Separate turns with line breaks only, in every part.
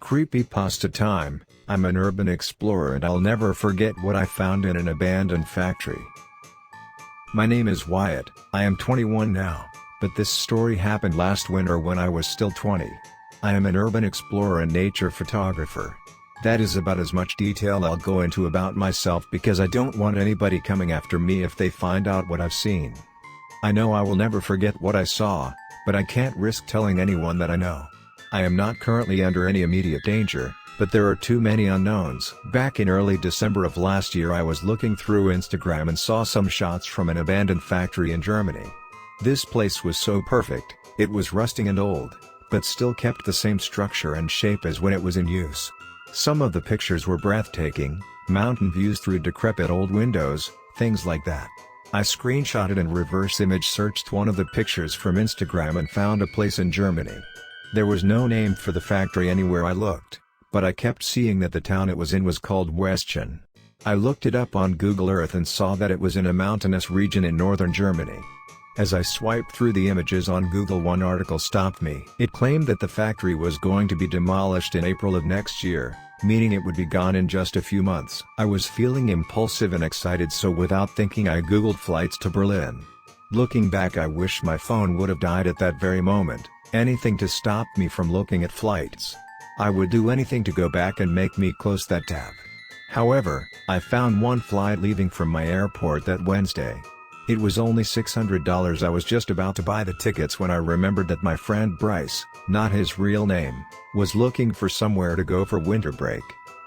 Creepypasta time. I'm an urban explorer and I'll never forget what I found in an abandoned factory. My name is Wyatt, I am 21 now, but this story happened last winter when I was still 20. I am an urban explorer and nature photographer. That is about as much detail I'll go into about myself because I don't want anybody coming after me if they find out what I've seen. I know I will never forget what I saw, but I can't risk telling anyone that I know. I am not currently under any immediate danger, but there are too many unknowns. Back in early December of last year I was looking through Instagram and saw some shots from an abandoned factory in Germany. This place was so perfect, it was rusting and old, but still kept the same structure and shape as when it was in use. Some of the pictures were breathtaking, mountain views through decrepit old windows, things like that. I screenshotted and reverse image searched one of the pictures from Instagram and found a place in Germany. There was no name for the factory anywhere I looked, but I kept seeing that the town it was in was called Westchen. I looked it up on Google Earth and saw that it was in a mountainous region in northern Germany. As I swiped through the images on Google, one article stopped me. It claimed that the factory was going to be demolished in April of next year, meaning it would be gone in just a few months. I was feeling impulsive and excited, so without thinking I Googled flights to Berlin. Looking back, I wish my phone would have died at that very moment. Anything to stop me from looking at flights. I would do anything to go back and make me close that tab. However, I found one flight leaving from my airport that Wednesday. It was only $600. I was just about to buy the tickets when I remembered that my friend Bryce, not his real name, was looking for somewhere to go for winter break.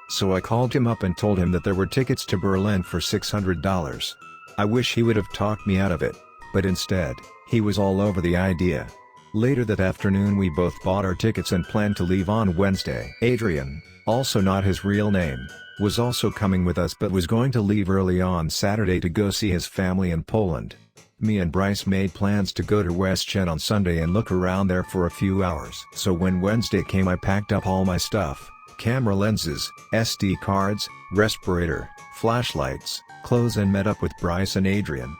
So I called him up and told him that there were tickets to Berlin for $600. I wish he would have talked me out of it, but instead, he was all over the idea. Later that afternoon we both bought our tickets and planned to leave on Wednesday. Adrian, also not his real name, was also coming with us but was going to leave early on Saturday to go see his family in Poland. Me and Bryce made plans to go to Westchen on Sunday and look around there for a few hours. So when Wednesday came I packed up all my stuff, camera lenses, SD cards, respirator, flashlights, clothes and met up with Bryce and Adrian.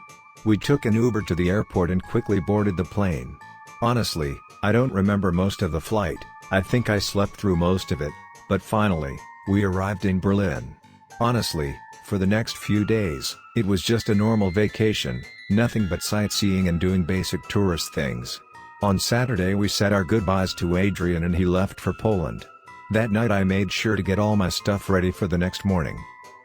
We took an Uber to the airport and quickly boarded the plane. Honestly, I don't remember most of the flight, I think I slept through most of it, but finally, we arrived in Berlin. Honestly, for the next few days, it was just a normal vacation, nothing but sightseeing and doing basic tourist things. On Saturday we said our goodbyes to Adrian and he left for Poland. That night I made sure to get all my stuff ready for the next morning.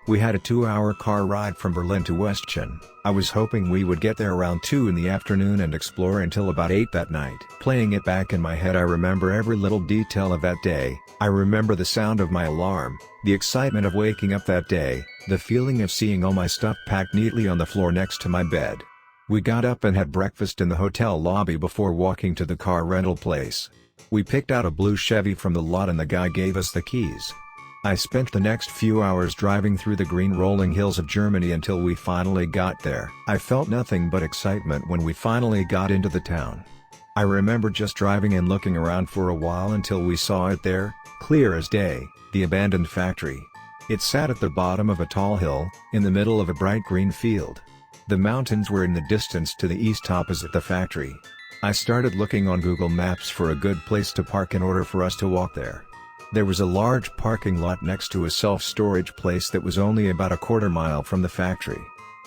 We had a 2-hour car ride from Berlin to Westchen. I was hoping we would get there around 2 in the afternoon and explore until about 8 that night. Playing it back in my head, I remember every little detail of that day. I remember the sound of my alarm, the excitement of waking up that day, the feeling of seeing all my stuff packed neatly on the floor next to my bed. We got up and had breakfast in the hotel lobby before walking to the car rental place. We picked out a blue Chevy from the lot and the guy gave us the keys. I spent the next few hours driving through the green rolling hills of Germany until we finally got there. I felt nothing but excitement when we finally got into the town. I remember just driving and looking around for a while until we saw it there, clear as day, the abandoned factory. It sat at the bottom of a tall hill, in the middle of a bright green field. The mountains were in the distance to the east opposite the factory. I started looking on Google Maps for a good place to park in order for us to walk there. There was a large parking lot next to a self-storage place that was only about a quarter mile from the factory.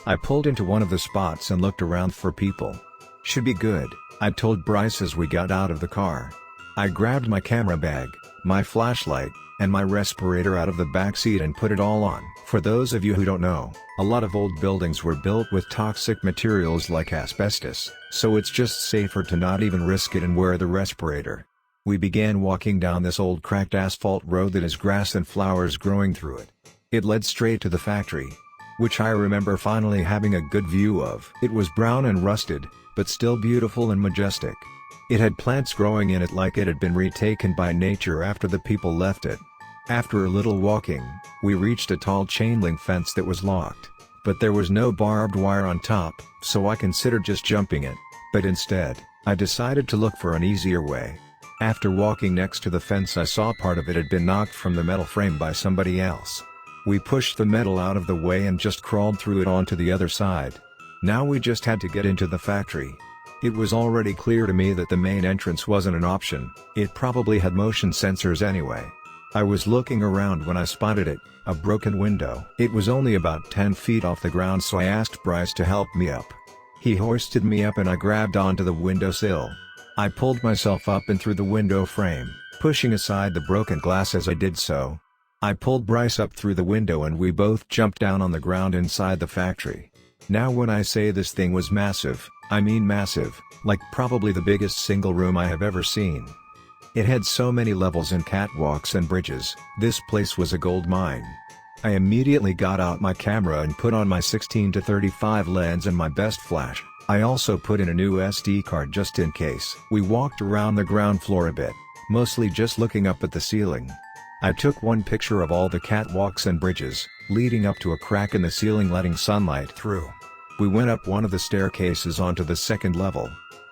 I pulled into one of the spots and looked around for people. Should be good, I told Bryce as we got out of the car. I grabbed my camera bag, my flashlight, and my respirator out of the back seat and put it all on. For those of you who don't know, a lot of old buildings were built with toxic materials like asbestos, so it's just safer to not even risk it and wear the respirator. We began walking down this old cracked asphalt road that has grass and flowers growing through it. It led straight to the factory, which I remember finally having a good view of. It was brown and rusted, but still beautiful and majestic. It had plants growing in it like it had been retaken by nature after the people left it. After a little walking, we reached a tall chain-link fence that was locked, but there was no barbed wire on top, so I considered just jumping it, but instead, I decided to look for an easier way. After walking next to the fence I saw part of it had been knocked from the metal frame by somebody else. We pushed the metal out of the way and just crawled through it onto the other side. Now we just had to get into the factory. It was already clear to me that the main entrance wasn't an option, it probably had motion sensors anyway. I was looking around when I spotted it, a broken window. It was only about 10 feet off the ground, so I asked Bryce to help me up. He hoisted me up and I grabbed onto the windowsill. I pulled myself up and through the window frame, pushing aside the broken glass as I did so. I pulled Bryce up through the window and we both jumped down on the ground inside the factory. Now when I say this thing was massive, I mean massive, like probably the biggest single room I have ever seen. It had so many levels and catwalks and bridges, this place was a gold mine. I immediately got out my camera and put on my 16-35 lens and my best flash. I also put in a new SD card just in case. We walked around the ground floor a bit, mostly just looking up at the ceiling. I took one picture of all the catwalks and bridges, leading up to a crack in the ceiling letting sunlight through. We went up one of the staircases onto the second level.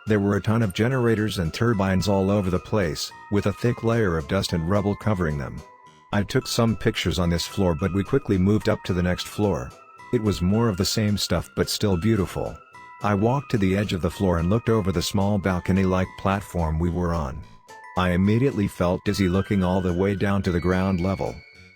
There were a ton of generators and turbines all over the place, with a thick layer of dust and rubble covering them. I took some pictures on this floor, but we quickly moved up to the next floor. It was more of the same stuff but still beautiful. I walked to the edge of the floor and looked over the small balcony-like platform we were on. I immediately felt dizzy looking all the way down to the ground level.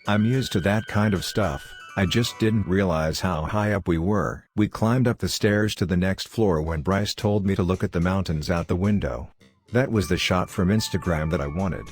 I'm used to that kind of stuff, I just didn't realize how high up we were. We climbed up the stairs to the next floor when Bryce told me to look at the mountains out the window. That was the shot from Instagram that I wanted.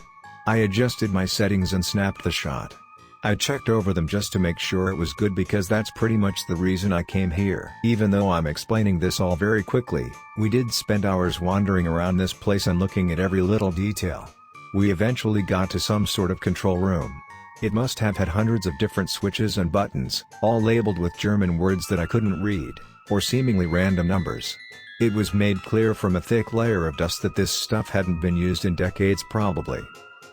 I adjusted my settings and snapped the shot. I checked over them just to make sure it was good because that's pretty much the reason I came here. Even though I'm explaining this all very quickly, we did spend hours wandering around this place and looking at every little detail. We eventually got to some sort of control room. It must have had hundreds of different switches and buttons, all labeled with German words that I couldn't read, or seemingly random numbers. It was made clear from a thick layer of dust that this stuff hadn't been used in decades probably.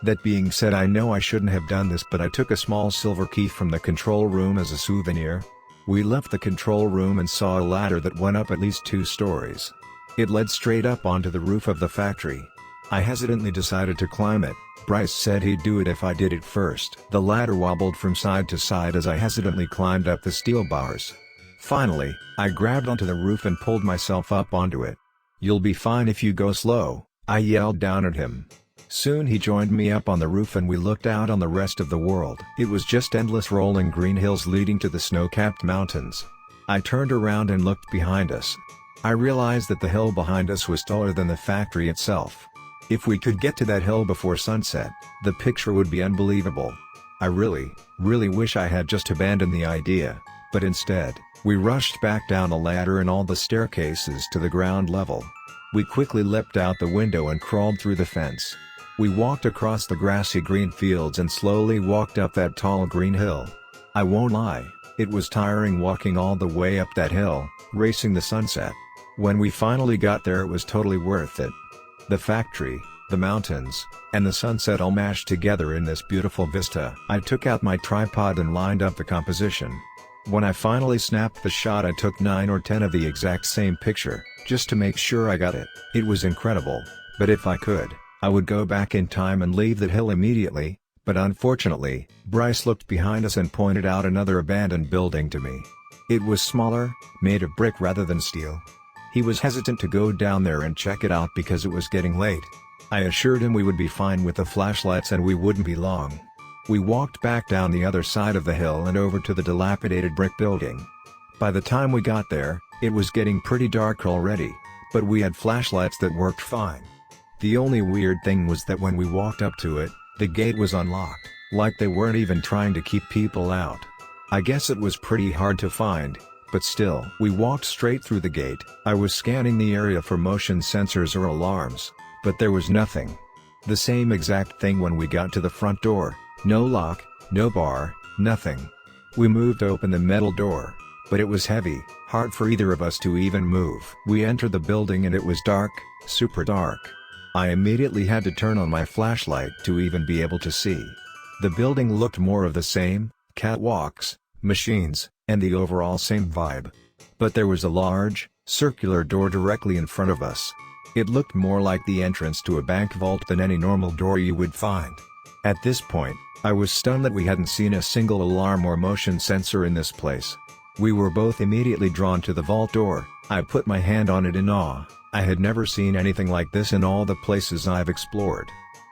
That being said, I know I shouldn't have done this, but I took a small silver key from the control room as a souvenir. We left the control room and saw a ladder that went up at least 2 stories. It led straight up onto the roof of the factory. I hesitantly decided to climb it. Bryce said he'd do it if I did it first. The ladder wobbled from side to side as I hesitantly climbed up the steel bars. Finally, I grabbed onto the roof and pulled myself up onto it. "You'll be fine if you go slow," I yelled down at him. Soon he joined me up on the roof and we looked out on the rest of the world. It was just endless rolling green hills leading to the snow-capped mountains. I turned around and looked behind us. I realized that the hill behind us was taller than the factory itself. If we could get to that hill before sunset, the picture would be unbelievable. I really wish I had just abandoned the idea, but instead, we rushed back down the ladder and all the staircases to the ground level. We quickly leapt out the window and crawled through the fence. We walked across the grassy green fields and slowly walked up that tall green hill. I won't lie, it was tiring walking all the way up that hill, racing the sunset. When we finally got there, it was totally worth it. The factory, the mountains, and the sunset all mashed together in this beautiful vista. I took out my tripod and lined up the composition. When I finally snapped the shot, I took 9 or 10 of the exact same picture, just to make sure I got it. It was incredible, but if I could, I would go back in time and leave that hill immediately, but unfortunately, Bryce looked behind us and pointed out another abandoned building to me. It was smaller, made of brick rather than steel. He was hesitant to go down there and check it out because it was getting late. I assured him we would be fine with the flashlights and we wouldn't be long. We walked back down the other side of the hill and over to the dilapidated brick building. By the time we got there, it was getting pretty dark already, but we had flashlights that worked fine. The only weird thing was that when we walked up to it, the gate was unlocked, like they weren't even trying to keep people out. I guess it was pretty hard to find, but still. We walked straight through the gate. I was scanning the area for motion sensors or alarms, but there was nothing. The same exact thing when we got to the front door. No lock, no bar, nothing. We moved open the metal door, but it was heavy, hard for either of us to even move. We entered the building and it was dark, super dark. I immediately had to turn on my flashlight to even be able to see. The building looked more of the same, catwalks, machines, and the overall same vibe. But there was a large, circular door directly in front of us. It looked more like the entrance to a bank vault than any normal door you would find. At this point, I was stunned that we hadn't seen a single alarm or motion sensor in this place. We were both immediately drawn to the vault door. I put my hand on it in awe. I had never seen anything like this in all the places I've explored.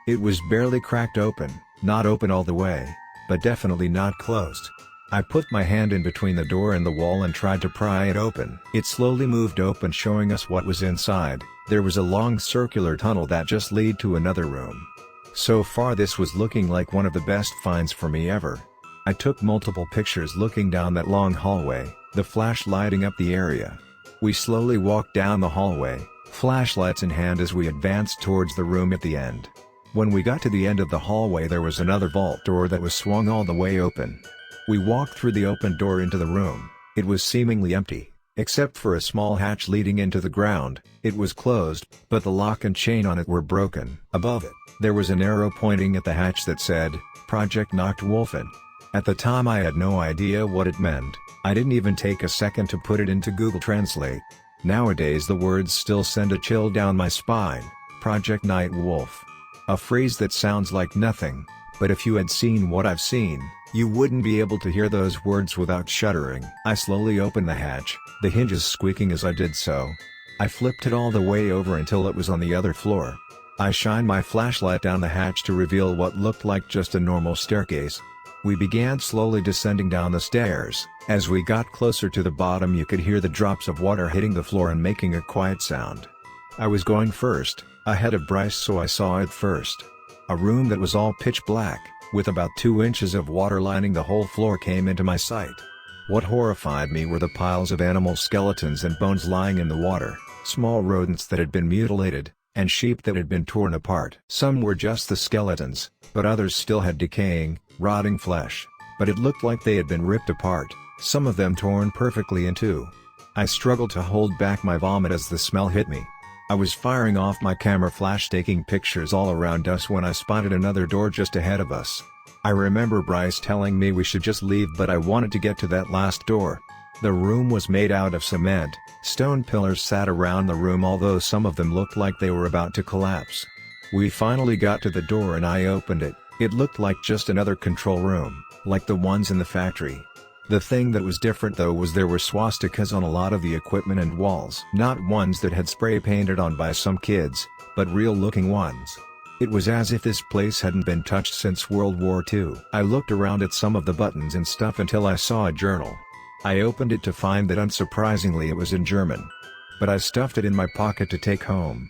It was barely cracked open, not open all the way, but definitely not closed. I put my hand in between the door and the wall and tried to pry it open. It slowly moved open, showing us what was inside. There was a long circular tunnel that just led to another room. So far this was looking like one of the best finds for me ever. I took multiple pictures looking down that long hallway, the flash lighting up the area. We slowly walked down the hallway, flashlights in hand as we advanced towards the room at the end. When we got to the end of the hallway there was another vault door that was swung all the way open. We walked through the open door into the room. It was seemingly empty, except for a small hatch leading into the ground. It was closed, but the lock and chain on it were broken. Above it, there was an arrow pointing at the hatch that said, Project Nachtwolfen. At the time I had no idea what it meant. I didn't even take a second to put it into Google Translate. Nowadays the words still send a chill down my spine. Project Night Wolf. A phrase that sounds like nothing, but if you had seen what I've seen, you wouldn't be able to hear those words without shuddering. I slowly opened the hatch, the hinges squeaking as I did so. I flipped it all the way over until it was on the other floor. I shined my flashlight down the hatch to reveal what looked like just a normal staircase. We began slowly descending down the stairs. As we got closer to the bottom you could hear the drops of water hitting the floor and making a quiet sound. I was going first, ahead of Bryce, so I saw it first. A room that was all pitch black, with about 2 inches of water lining the whole floor came into my sight. What horrified me were the piles of animal skeletons and bones lying in the water, small rodents that had been mutilated, and sheep that had been torn apart. Some were just the skeletons, but others still had decaying, rotting flesh, but it looked like they had been ripped apart, some of them torn perfectly in two. I struggled to hold back my vomit as the smell hit me. I was firing off my camera flash taking pictures all around us when I spotted another door just ahead of us. I remember Bryce telling me we should just leave, but I wanted to get to that last door. The room was made out of cement. Stone pillars sat around the room, although some of them looked like they were about to collapse. We finally got to the door and I opened it. It looked like just another control room, like the ones in the factory. The thing that was different though was there were swastikas on a lot of the equipment and walls. Not ones that had spray painted on by some kids, but real looking ones. It was as if this place hadn't been touched since World War II. I looked around at some of the buttons and stuff until I saw a journal. I opened it to find that unsurprisingly it was in German. But I stuffed it in my pocket to take home.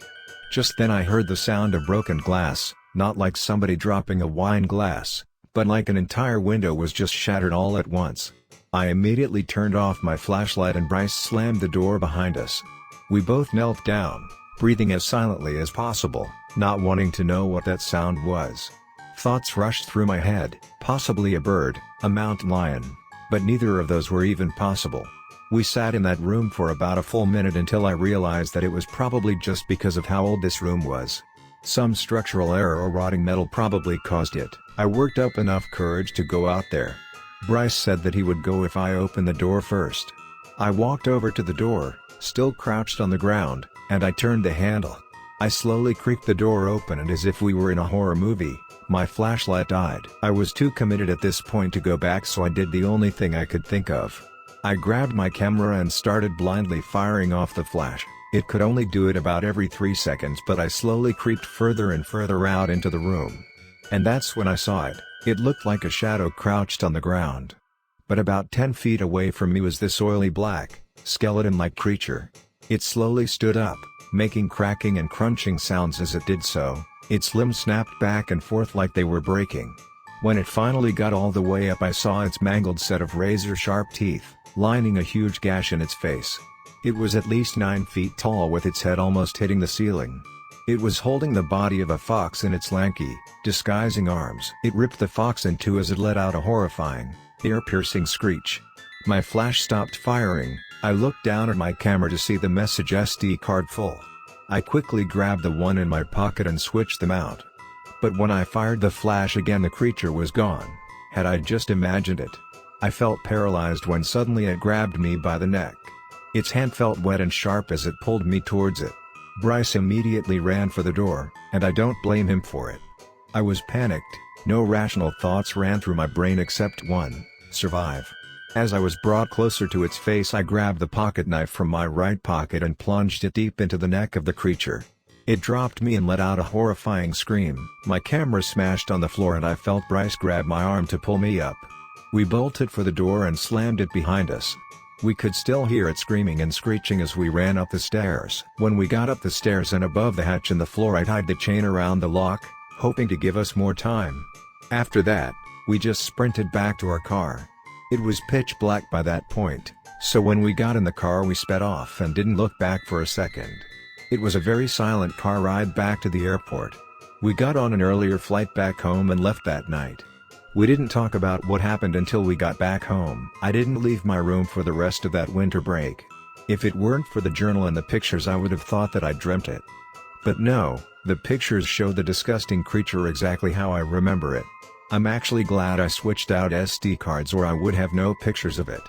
Just then I heard the sound of broken glass, not like somebody dropping a wine glass, but like an entire window was just shattered all at once. I immediately turned off my flashlight and Bryce slammed the door behind us. We both knelt down, breathing as silently as possible, not wanting to know what that sound was. Thoughts rushed through my head, possibly a bird, a mountain lion, but neither of those were even possible. We sat in that room for about a full minute until I realized that it was probably just because of how old this room was. Some structural error or rotting metal probably caused it. I worked up enough courage to go out there. Bryce said that he would go if I opened the door first. I walked over to the door, still crouched on the ground, and I turned the handle. I slowly creaked the door open, and as if we were in a horror movie, my flashlight died. I was too committed at this point to go back, so I did the only thing I could think of. I grabbed my camera and started blindly firing off the flash. It could only do it about every 3 seconds, but I slowly creeped further and further out into the room. And that's when I saw it. It looked like a shadow crouched on the ground. But about 10 feet away from me was this oily black, skeleton-like creature. It slowly stood up, making cracking and crunching sounds as it did so. Its limbs snapped back and forth like they were breaking. When it finally got all the way up, I saw its mangled set of razor-sharp teeth, lining a huge gash in its face. It was at least 9 feet tall with its head almost hitting the ceiling. It was holding the body of a fox in its lanky, disguising arms. It ripped the fox in two as it let out a horrifying, ear-piercing screech. My flash stopped firing. I looked down at my camera to see the message SD card full. I quickly grabbed the one in my pocket and switched them out. But when I fired the flash again, the creature was gone. Had I just imagined it? I felt paralyzed when suddenly it grabbed me by the neck. Its hand felt wet and sharp as it pulled me towards it. Bryce immediately ran for the door, and I don't blame him for it. I was panicked. No rational thoughts ran through my brain except one: survive. As I was brought closer to its face, I grabbed the pocket knife from my right pocket and plunged it deep into the neck of the creature. It dropped me and let out a horrifying scream. My camera smashed on the floor and I felt Bryce grab my arm to pull me up. We bolted for the door and slammed it behind us. We could still hear it screaming and screeching as we ran up the stairs. When we got up the stairs and above the hatch in the floor, I tied the chain around the lock, hoping to give us more time. After that, we just sprinted back to our car. It was pitch black by that point, so when we got in the car we sped off and didn't look back for a second. It was a very silent car ride back to the airport. We got on an earlier flight back home and left that night. We didn't talk about what happened until we got back home. I didn't leave my room for the rest of that winter break. If it weren't for the journal and the pictures, I would have thought that I dreamt it. But no, the pictures show the disgusting creature exactly how I remember it. I'm actually glad I switched out SD cards or I would have no pictures of it.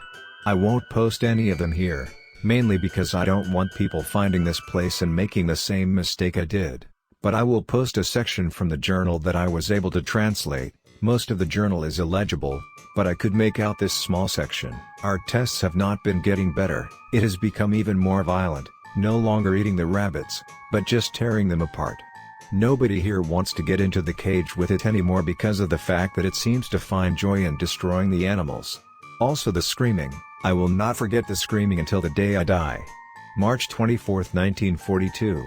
I won't post any of them here, mainly because I don't want people finding this place and making the same mistake I did. But I will post a section from the journal that I was able to translate. Most of the journal is illegible, but I could make out this small section. Our tests have not been getting better. It has become even more violent, no longer eating the rabbits, but just tearing them apart. Nobody here wants to get into the cage with it anymore because of the fact that it seems to find joy in destroying the animals. Also the screaming. I will not forget the screaming until the day I die. March 24, 1942.